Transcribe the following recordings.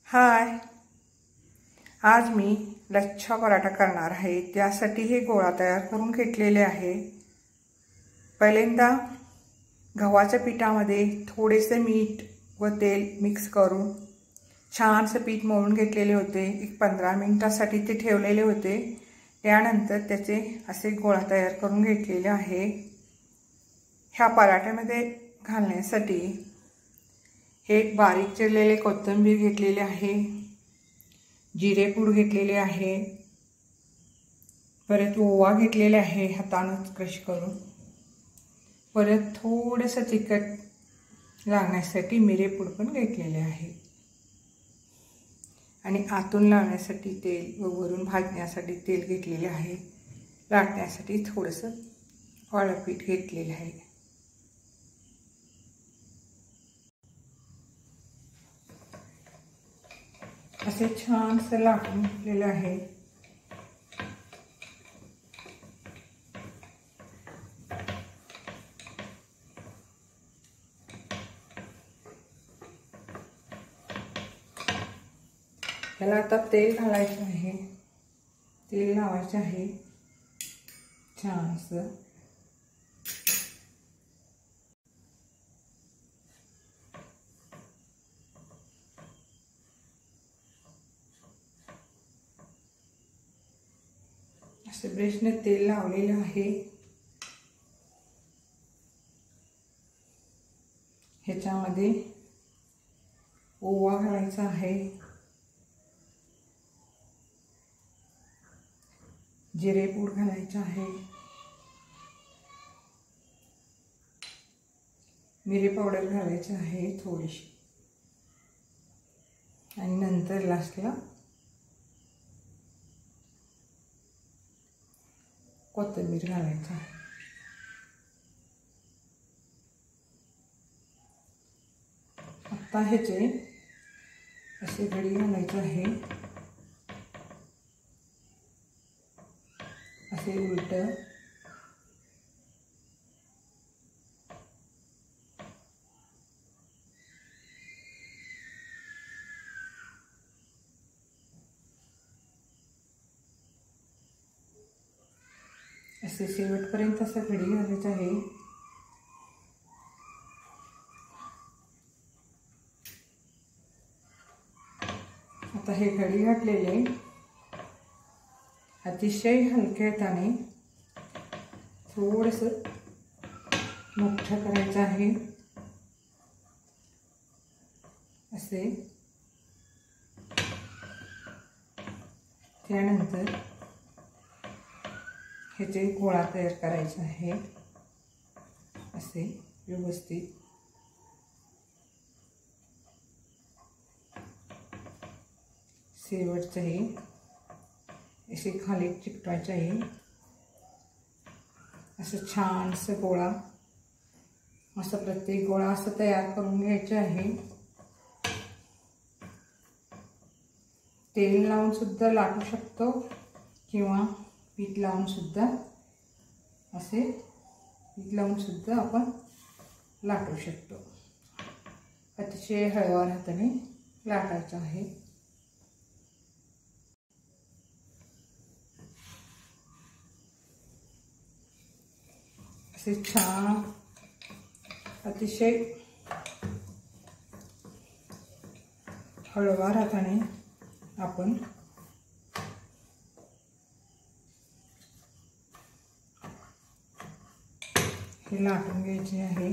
हाय, आज मी लच्छा पराठा करणार आहे। त्यासाठी हे गोळा तयार करून घेतलेले आहे। पहिल्यांदा गव्हाच्या पिठामध्ये थोडेसे मीठ व तेल मिक्स करून छानसे पीठ मळून घेतलेले होते। एक 15 मिनिटांसाठी ते ठेवलेले होते। त्यानंतर त्याचे असे गोळा तयार करून घेतलेले आहे। ह्या पराठ्यामध्ये घालण्यासाठी एक बारीक चिरलेले कोथिंबीर घेतलेले आहे, जिरेपूड घेतलेले आहे, परत ओवा घेतलेला आहे हाताने क्रश करून, परत थोडंसं तिखट लागण्यासाठी मिरेपूड पण घेतलेले आहे आणि आतून लावण्यासाठी तेल व वरून भाजण्यासाठी तेल घेतलेले आहे। लाटण्यासाठी थोडंसं काळं पीठ घेतलेले आहे। असे छानसे लाटून घेतलेले आहे। त्याला आता तेल घालायचं आहे, तेल लावायचं आहे छानसं। असे ब्रशने तेल लावलेले आहे। ह्याच्यामध्ये ओवा घालायचा आहे, जिरेपूड घालायचा आहे, मिरी पावडर घालायची आहे थोडीशी, आणि नंतर लास्टला कोथिंबीर घालायचं आहे। आता ह्याचे असे घडी घालायचे आहे, असे उलट असे शेवटपर्यंत असं घडी घालायचं आहे। आता हे घडी घातलेले अतिशय हलक्या हाताने थोडंसं मोठं करायचं आहे, असे। त्यानंतर ह्याचे गोळा तयार करायचा आहे, असे व्यवस्थित। शेवटचंही असे खाली चिकटवायचे आहे, असं छानसं गोळा, असं प्रत्येक गोळा असं तयार करून घ्यायचे आहे। तेल लावून सुद्धा लाटू शकतो किंवा पीठ लावून सुद्धा, असे पीठ लावून सुद्धा आपण लाटू शकतो। अतिशय हळव्या हाताने लाटायचं आहे। असे छान अतिशय हळव्या हाताने आपण हे लाटून घ्यायचे आहे।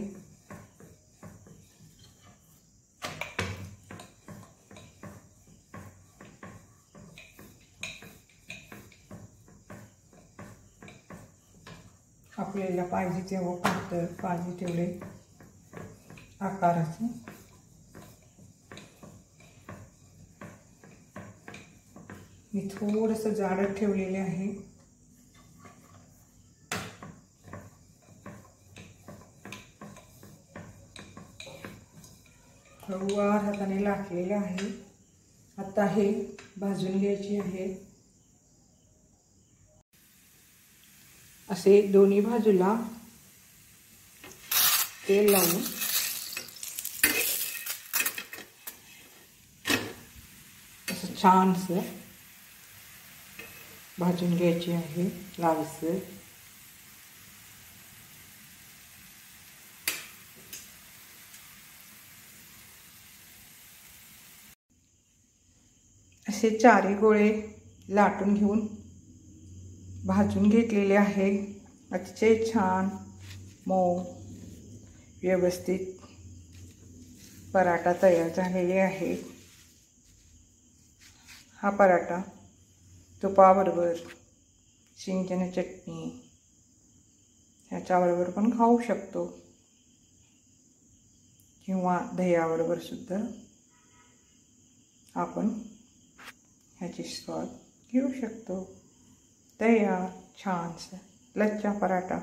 आपल्याला पाहिजे तेव्हा पातळ, पाहिजे तेवढे आकाराचे मी थोडंसं जाडं ठेवलेले आहे। हळूवार हाताने लाटलेले आहे। आता हे भाजून घ्यायचे आहे। असे दोन्ही बाजूला तेल लावून असं छानसं भाजून घ्यायची आहे लालसर. असे चारही गोळे लाटून घेऊन भाजून घेतलेले आहे. अतिशय छान मऊ व्यवस्थित पराठा तयार झालेले आहे. हा पराठा तुपाबरोबर, शेंगदाणे चटणी ह्याच्याबरोबर पण खाऊ शकतो किंवा दह्याबरोबर सुद्धा आपण ह्याची स्वाद घेऊ शकतो. तयार छानसा लच्छा पराठा.